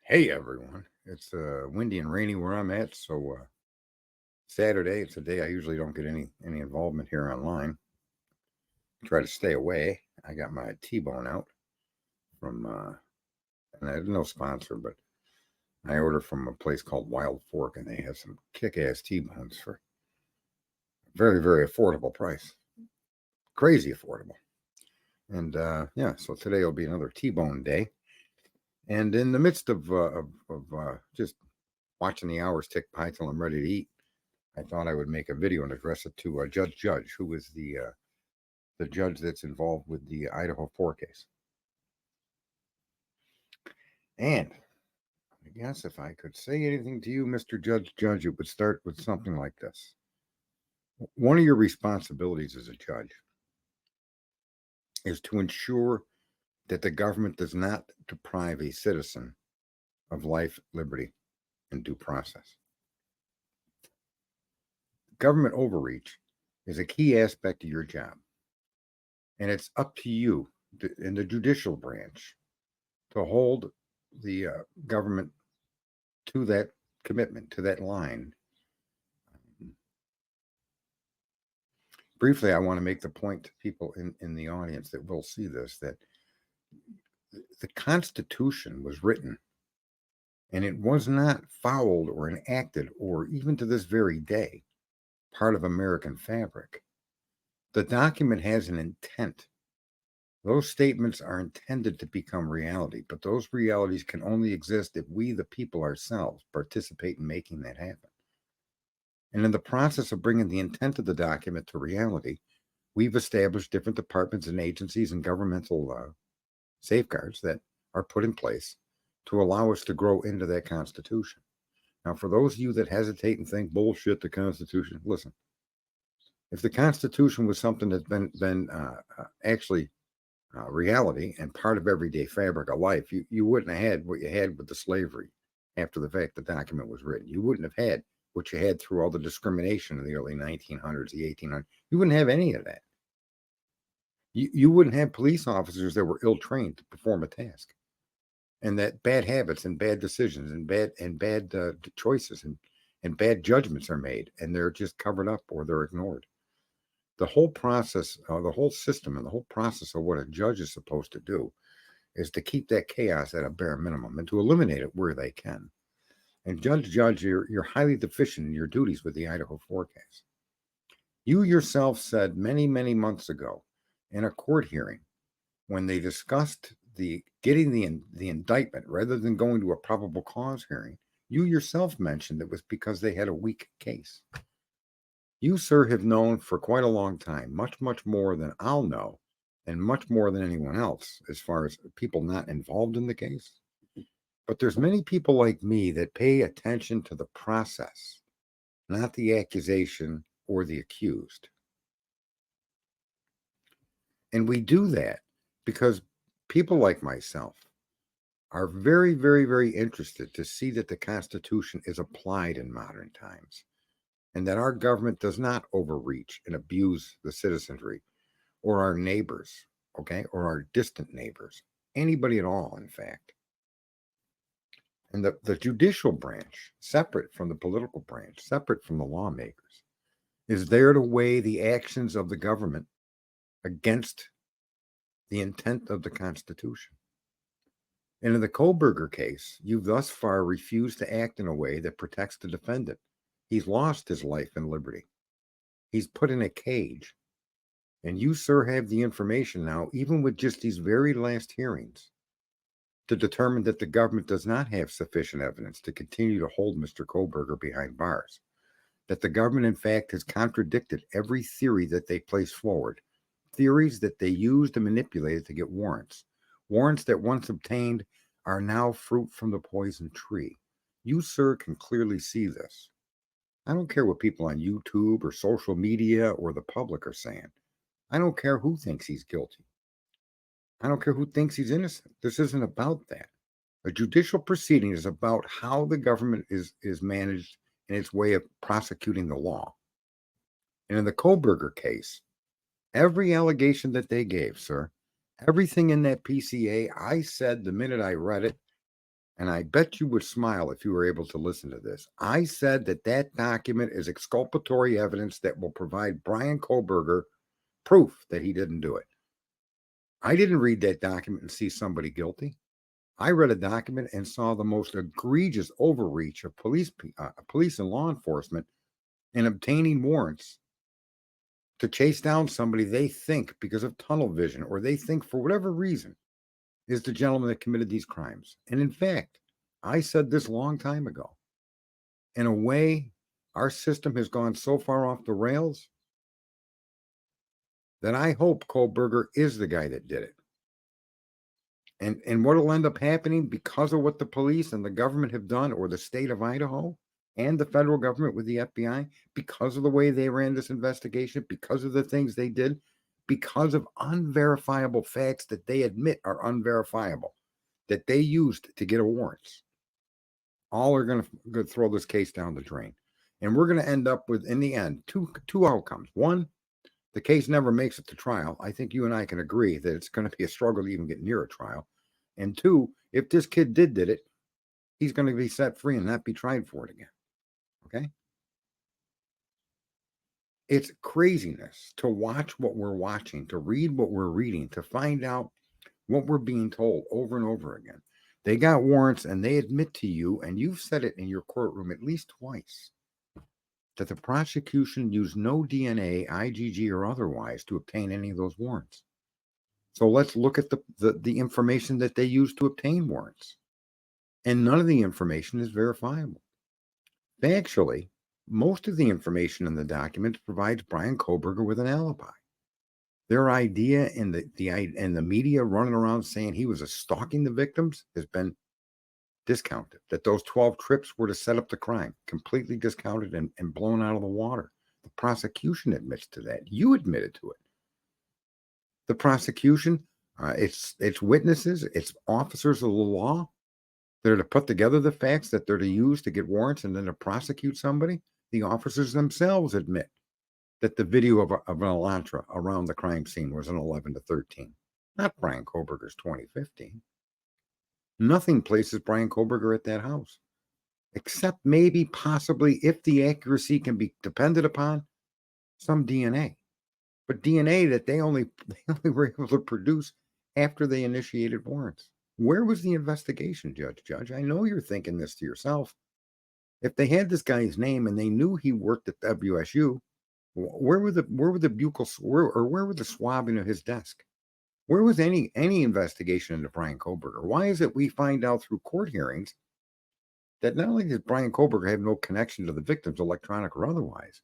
Hey everyone, it's windy and rainy where I'm at. So Saturday, it's a day I usually don't get any involvement here online. Try to stay away. I got my T-bone out from, and I had no sponsor, but I order from a place called Wild Fork, and they have some kick-ass T-bones for a very very affordable price, crazy affordable. And yeah, so today will be another T-bone day. And in the midst of just watching the hours tick by till I'm ready to eat, I thought I would make a video and address it to Judge, who is the judge that's involved with the Idaho 4 case. And I guess if I could say anything to you, Mr. Judge, it would start with something like this. One of your responsibilities as a judge is to ensure that the government does not deprive a citizen of life, liberty, and due process. Government overreach is a key aspect of your job. And it's up to you in the judicial branch to hold the government to that commitment, to that line. Briefly, I want to make the point to people in the audience that will see this, that the Constitution was written and it was not fouled or enacted, or even to this very day, part of American fabric. The document has an intent. Those statements are intended to become reality, but those realities can only exist if we, the people ourselves, participate in making that happen. And in the process of bringing the intent of the document to reality, we've established different departments and agencies and governmental safeguards that are put in place to allow us to grow into that Constitution. Now, for those of you that hesitate and think, bullshit, the Constitution, listen. If the Constitution was something that's been actually reality and part of everyday fabric of life, you wouldn't have had what you had with the slavery after the fact the document was written. You wouldn't have had what you had through all the discrimination in the early 1900s, the 1800s. You wouldn't have any of that. You wouldn't have police officers that were ill-trained to perform a task, and that bad habits and bad decisions and bad choices and bad judgments are made, and they're just covered up or they're ignored. The whole process, the whole system, and the whole process of what a judge is supposed to do is to keep that chaos at a bare minimum and to eliminate it where they can. And Judge, you're highly deficient in your duties with the Idaho 4 case. You yourself said many months ago in a court hearing, when they discussed getting the indictment rather than going to a probable cause hearing, you yourself mentioned it was because they had a weak case. You, sir, have known for quite a long time, much more than I'll know, and much more than anyone else, as far as people not involved in the case. But there's many people like me that pay attention to the process, not the accusation or the accused. And we do that because people like myself are very interested to see that the Constitution is applied in modern times and that our government does not overreach and abuse the citizenry or our neighbors, okay, or our distant neighbors, anybody at all, in fact. And the judicial branch, separate from the political branch, separate from the lawmakers, is there to weigh the actions of the government against the intent of the Constitution. And in the Kohlberger case, you've thus far refused to act in a way that protects the defendant. He's lost his life and liberty. He's put in a cage. And you, sir, have the information now, even with just these very last hearings, to determine that the government does not have sufficient evidence to continue to hold Mr. Kohlberger behind bars. That the government, in fact, has contradicted every theory that they placed forward, theories that they used and manipulated to get warrants. Warrants that once obtained are now fruit from the poison tree. You, sir, can clearly see this. I don't care what people on YouTube or social media or the public are saying. I don't care who thinks he's guilty. I don't care who thinks he's innocent. This isn't about that. A judicial proceeding is about how the government is managed in its way of prosecuting the law. And in the Kohlberger case, every allegation that they gave, sir, everything in that PCA, I said the minute I read it, and I bet you would smile if you were able to listen to this. I said that that document is exculpatory evidence that will provide Brian Kohlberger proof that he didn't do it. I didn't read that document and see somebody guilty. I read a document and saw the most egregious overreach of police and law enforcement in obtaining warrants to chase down somebody they think, because of tunnel vision, or they think for whatever reason, is the gentleman that committed these crimes. And in fact, I said this a long time ago. In a way, our system has gone so far off the rails that I hope Kohlberger is the guy that did it. And what will end up happening because of what the police and the government have done, or the state of Idaho and the federal government with the FBI, because of the way they ran this investigation, because of the things they did, because of unverifiable facts that they admit are unverifiable, that they used to get warrants, all are going to throw this case down the drain. And we're going to end up with, in the end, two outcomes. One, the case never makes it to trial. I think you and I can agree that it's going to be a struggle to even get near a trial. And two, if this kid did it, he's going to be set free and not be tried for it again. Okay? It's craziness to watch what we're watching, to read what we're reading, to find out what we're being told over and over again. They got warrants and they admit to you, and you've said it in your courtroom at least twice, that the prosecution used no DNA, IgG or otherwise, to obtain any of those warrants. So let's look at the information that they used to obtain warrants. And none of the information is verifiable. Actually, most of the information in the document provides Brian Kohlberger with an alibi. Their idea and the media running around saying he was stalking the victims has been discounted. That those 12 trips were to set up the crime, completely discounted and blown out of the water. The prosecution admits to that. You admitted to it. The prosecution, it's witnesses, it's officers of the law that are to put together the facts that they're to use to get warrants and then to prosecute somebody. The officers themselves admit that the video of an Elantra around the crime scene was an 11 to 13, not Brian Kohlberger's 2015. Nothing places Brian Kohlberger at that house, except maybe possibly, if the accuracy can be depended upon, some DNA. But DNA that they only were able to produce after they initiated warrants. Where was the investigation, Judge? I know you're thinking this to yourself. If they had this guy's name and they knew he worked at WSU, where were the buccals, where were the swabbing of his desk? Where was any investigation into Brian Kohlberger? Why is it we find out through court hearings that not only does Brian Kohlberger have no connection to the victims, electronic or otherwise,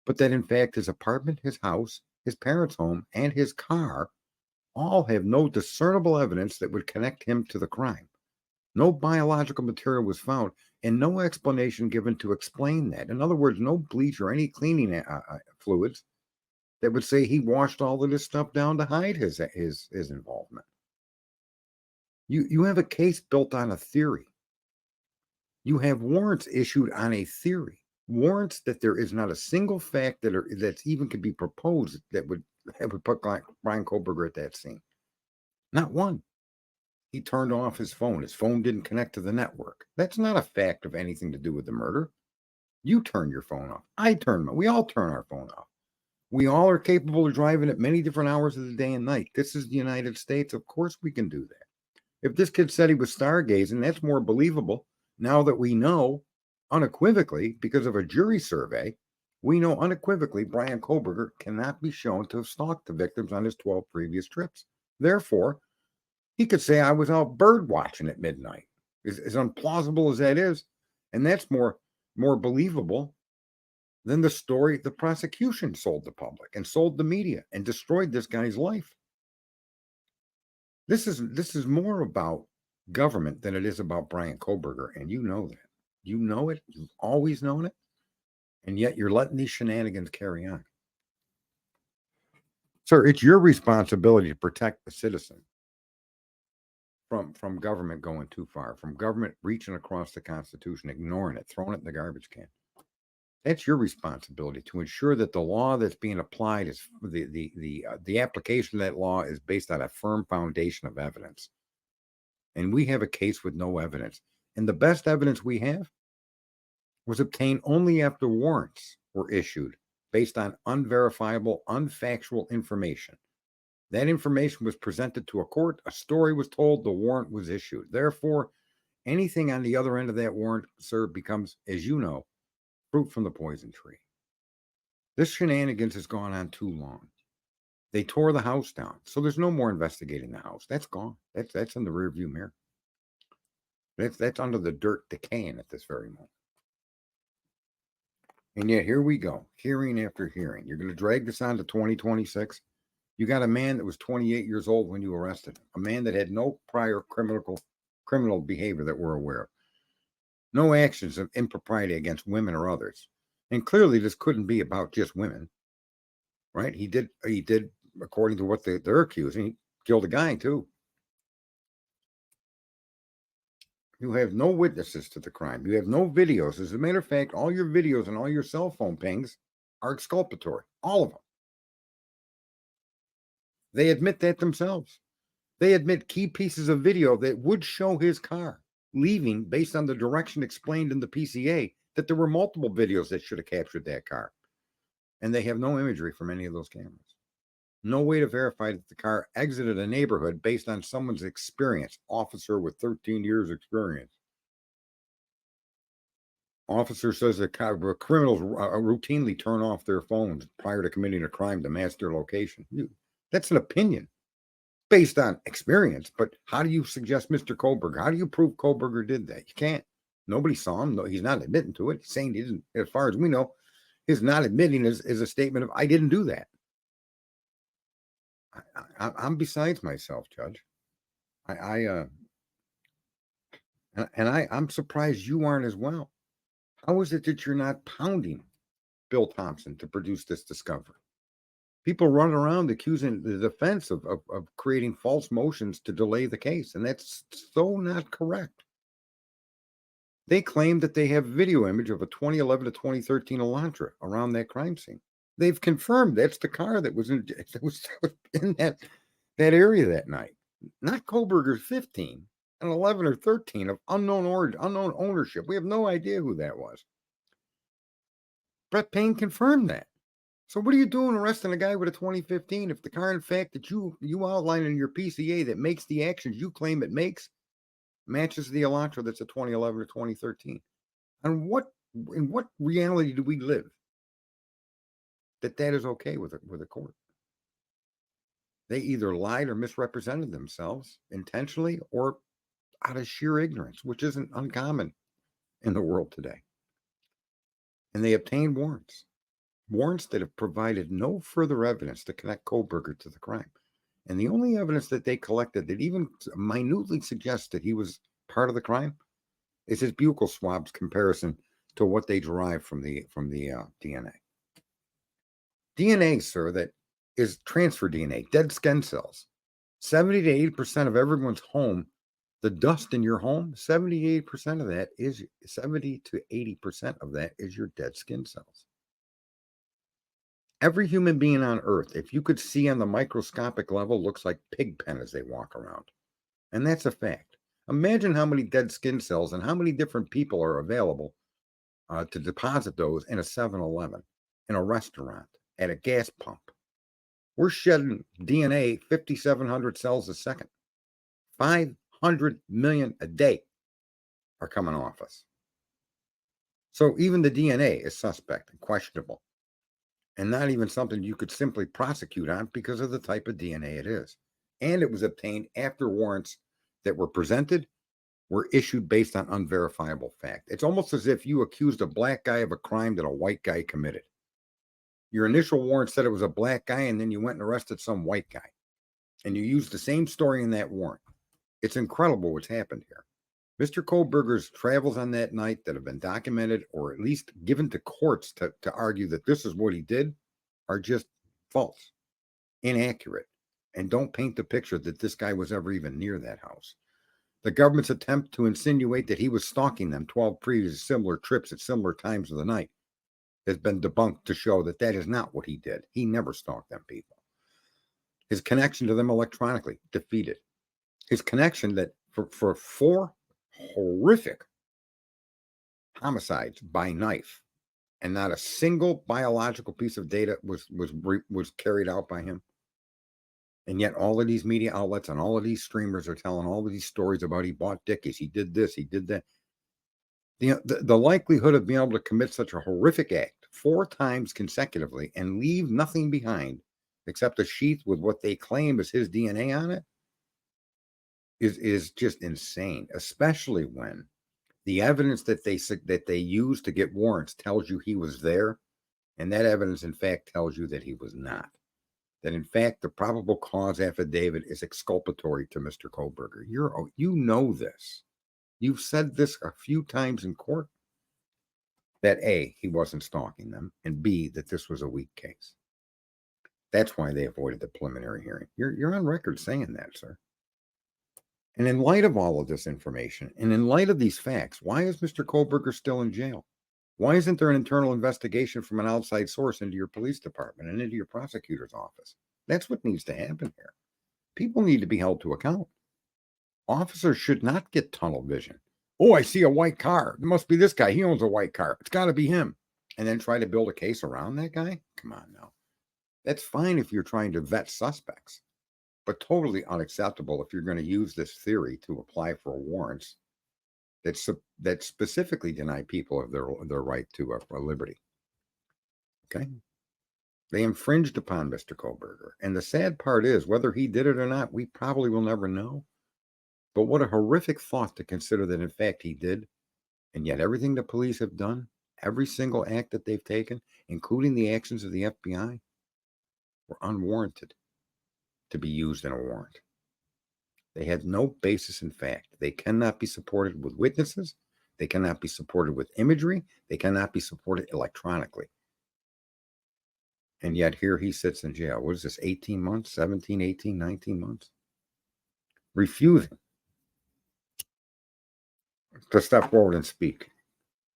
but that in fact his apartment, his house, his parents' home, and his car all have no discernible evidence that would connect him to the crime. No biological material was found, and no explanation given to explain that. In other words, no bleach or any cleaning fluids that would say he washed all of this stuff down to hide his involvement. You have a case built on a theory. You have warrants issued on a theory. Warrants that there is not a single fact that's even could be proposed that would put Brian Kohlberger at that scene. Not one. He turned off his phone. His phone didn't connect to the network. That's not a fact of anything to do with the murder. You turn your phone off. We all turn our phone off. We all are capable of driving at many different hours of the day and night. This is the United States. Of course we can do that. If this kid said he was stargazing, that's more believable now that we know unequivocally, because of a jury survey, we know unequivocally Brian Kohlberger cannot be shown to have stalked the victims on his 12 previous trips. Therefore, he could say, I was out bird watching at midnight. As implausible as that is, and that's more believable than the story the prosecution sold the public and sold the media and destroyed this guy's life. This is more about government than it is about Brian Kohlberger, and you know that. You know it. You've always known it. And yet you're letting these shenanigans carry on. Sir, it's your responsibility to protect the citizen from government going too far, from government reaching across the Constitution, ignoring it, throwing it in the garbage can. That's your responsibility, to ensure that the law that's being applied is the application of that law is based on a firm foundation of evidence. And we have a case with no evidence. And the best evidence we have was obtained only after warrants were issued based on unverifiable, unfactual information. That information was presented to a court, a story was told, the warrant was issued. Therefore, anything on the other end of that warrant, sir, becomes, as you know, fruit from the poison tree. This shenanigans has gone on too long. They tore the house down, so there's no more investigating the house. That's gone. That's in the rearview mirror. That's under the dirt decaying at this very moment. And yet here we go, hearing after hearing. You're going to drag this on to 2026. You got a man that was 28 years old when you arrested him, a man that had no prior criminal behavior that we're aware of, no actions of impropriety against women or others. And clearly this couldn't be about just women, right? He did, according to what they're accusing, he killed a guy too. You have no witnesses to the crime. You have no videos. As a matter of fact, all your videos and all your cell phone pings are exculpatory, all of them. They admit that themselves. They admit key pieces of video that would show his car leaving based on the direction explained in the PCA, that there were multiple videos that should have captured that car. And they have no imagery from any of those cameras. No way to verify that the car exited a neighborhood based on someone's experience. Officer with 13 years experience. Officer says that criminals routinely turn off their phones prior to committing a crime to mask their location. That's an opinion based on experience. But how do you suggest Mr. Kohlberger? How do you prove Kohlberger did that? You can't. Nobody saw him. No, he's not admitting to it. He's saying he didn't. As far as we know, his not admitting is a statement of, I didn't do that. I'm besides myself, Judge. I'm surprised you aren't as well. How is it that you're not pounding Bill Thompson to produce this discovery? People run around accusing the defense of creating false motions to delay the case, and that's so not correct. They claim that they have video image of a 2011 to 2013 Elantra around that crime scene. They've confirmed that's the car that was in that area that night. Not Kohlberger's 15, an 11 or 13 of unknown origin, unknown ownership. We have no idea who that was. Brett Payne confirmed that. So what are you doing arresting a guy with a 2015 if the car, in fact, that you outline in your PCA that makes the actions you claim it makes matches the Elantra that's a 2011 or 2013? And in what reality do we live that is okay with a court? They either lied or misrepresented themselves intentionally or out of sheer ignorance, which isn't uncommon in the world today. And they obtained warrants that have provided no further evidence to connect Kohlberger to the crime. And the only evidence that they collected that even minutely suggests that he was part of the crime is his buccal swabs comparison to what they derived from the DNA. DNA, sir, that is transfer DNA, dead skin cells. 70 to 80% of everyone's home, the dust in your home, 70 to 80% of that is your dead skin cells. Every human being on earth, if you could see on the microscopic level, looks like pig pen as they walk around. And that's a fact. Imagine how many dead skin cells and how many different people are available to deposit those in a 7-Eleven, in a restaurant, at a gas pump. We're shedding DNA 5,700 cells a second. 500 million a day are coming off us. So even the DNA is suspect and questionable, and not even something you could simply prosecute on because of the type of DNA it is. And it was obtained after warrants that were presented were issued based on unverifiable fact. It's almost as if you accused a black guy of a crime that a white guy committed. Your initial warrant said it was a black guy, and then you went and arrested some white guy. And you used the same story in that warrant. It's incredible what's happened here. Mr. Kohlberger's travels on that night that have been documented or at least given to courts to argue that this is what he did are just false, inaccurate, and don't paint the picture that this guy was ever even near that house. The government's attempt to insinuate that he was stalking them 12 previous similar trips at similar times of the night has been debunked to show that that is not what he did. He never stalked them people. His connection to them electronically, defeated. His connection that for 4 horrific homicides by knife, and not a single biological piece of data was carried out by him. And yet all of these media outlets and all of these streamers are telling all of these stories about he bought Dickies, he did this, he did that. The likelihood of being able to commit such a horrific act 4 times consecutively and leave nothing behind except a sheath with what they claim is his DNA on it is just insane, especially when the evidence that they use to get warrants tells you he was there, and that evidence in fact tells you that he was not. That in fact the probable cause affidavit is exculpatory to Mr. Kohlberger. You know this. You've said this a few times in court, that A, he wasn't stalking them, and B, that this was a weak case. That's why they avoided the preliminary hearing. You're on record saying that, sir. And in light of all of this information, and in light of these facts, why is Mr. Kohlberger still in jail? Why isn't there an internal investigation from an outside source into your police department and into your prosecutor's office? That's what needs to happen here. People need to be held to account. Officers should not get tunnel vision. Oh, I see a white car. It must be this guy. He owns a white car. It's got to be him. And then try to build a case around that guy? Come on now. That's fine if you're trying to vet suspects, but totally unacceptable if you're going to use this theory to apply for warrants that specifically deny people of their right to a liberty. Okay? They infringed upon Mr. Kohlberger. And the sad part is, whether he did it or not, we probably will never know. But what a horrific thought to consider that in fact he did. And yet everything the police have done, every single act that they've taken, including the actions of the FBI, were unwarranted to be used in a warrant. They had no basis in fact. They cannot be supported with witnesses. They cannot be supported with imagery. They cannot be supported electronically. And yet here he sits in jail. What is this, 18 months, 17, 18, 19 months? Refusing to step forward and speak.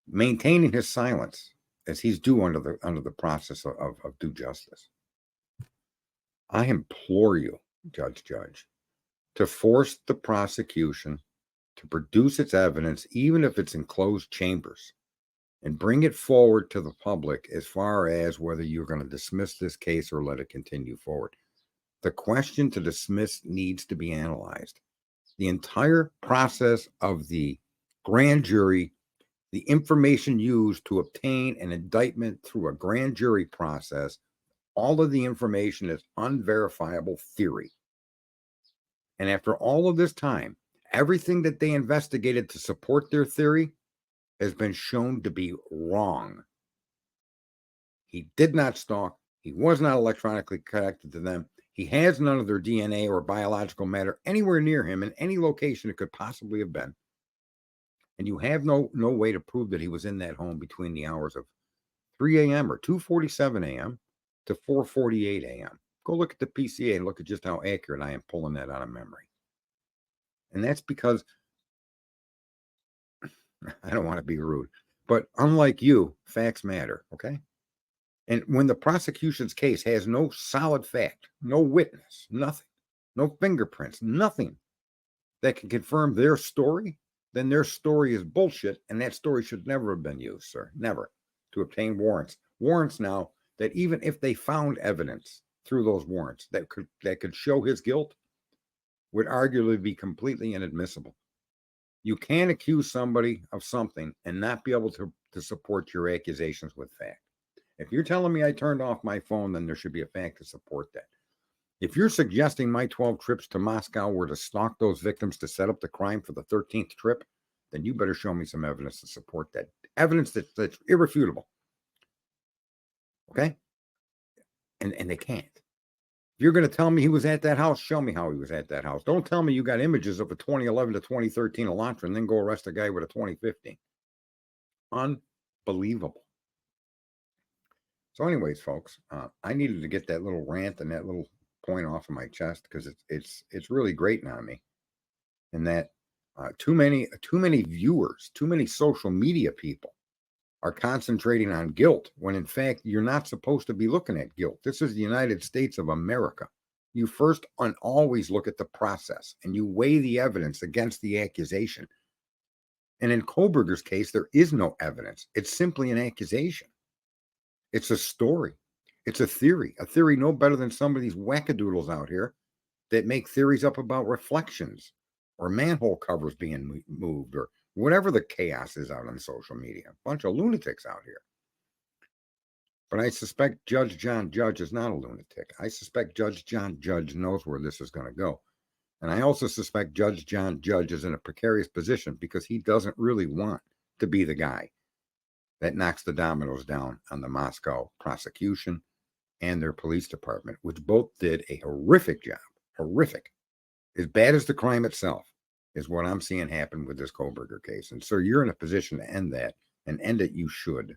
Maintaining his silence as he's due under the process of due justice. I implore you, Judge, to force the prosecution to produce its evidence, even if it's in closed chambers, and bring it forward to the public as far as whether you're going to dismiss this case or let it continue forward. The question to dismiss needs to be analyzed. The entire process of the grand jury, the information used to obtain an indictment through a grand jury process, all of the information is unverifiable theory. And after all of this time, everything that they investigated to support their theory has been shown to be wrong. He did not stalk. He was not electronically connected to them. He has none of their DNA or biological matter anywhere near him in any location it could possibly have been. And you have no way to prove that he was in that home between the hours of 3 a.m. or 2:47 a.m. to 4:48 a.m. Go look at the PCA and look at just how accurate I am pulling that out of memory. And that's because, I don't want to be rude, but unlike you, facts matter, okay? And when the prosecution's case has no solid fact, no witness, nothing, no fingerprints, nothing that can confirm their story, then their story is bullshit, and that story should never have been used, sir. Never. To obtain warrants. Warrants now that even if they found evidence through those warrants that could show his guilt, would arguably be completely inadmissible. You can't accuse somebody of something and not be able to support your accusations with fact. If you're telling me I turned off my phone, then there should be a fact to support that. If you're suggesting my 12 trips to Moscow were to stalk those victims to set up the crime for the 13th trip, then you better show me some evidence to support that. Evidence that's irrefutable. Okay? And they can't. If you're going to tell me he was at that house, show me how he was at that house. Don't tell me you got images of a 2011 to 2013 Elantra and then go arrest a guy with a 2015. Unbelievable. So anyways, folks, I needed to get that little rant and that little point off of my chest because it's really grating on me. And that too many viewers, too many social media people are concentrating on guilt when in fact you're not supposed to be looking at guilt. This is the United States of America. You first and always look at the process and you weigh the evidence against the accusation. And in Kohlberger's case, there is no evidence. It's simply an accusation. It's a story. It's a theory no better than some of these wackadoodles out here that make theories up about reflections or manhole covers being moved or whatever the chaos is out on social media. A bunch of lunatics out here. But I suspect Judge John Judge is not a lunatic. I suspect Judge John Judge knows where this is going to go. And I also suspect Judge John Judge is in a precarious position because he doesn't really want to be the guy that knocks the dominoes down on the Moscow prosecution and their police department, which both did a horrific job. Horrific. As bad as the crime itself is what I'm seeing happen with this Kohlberger case. And sir, you're in a position to end that, and end it you should.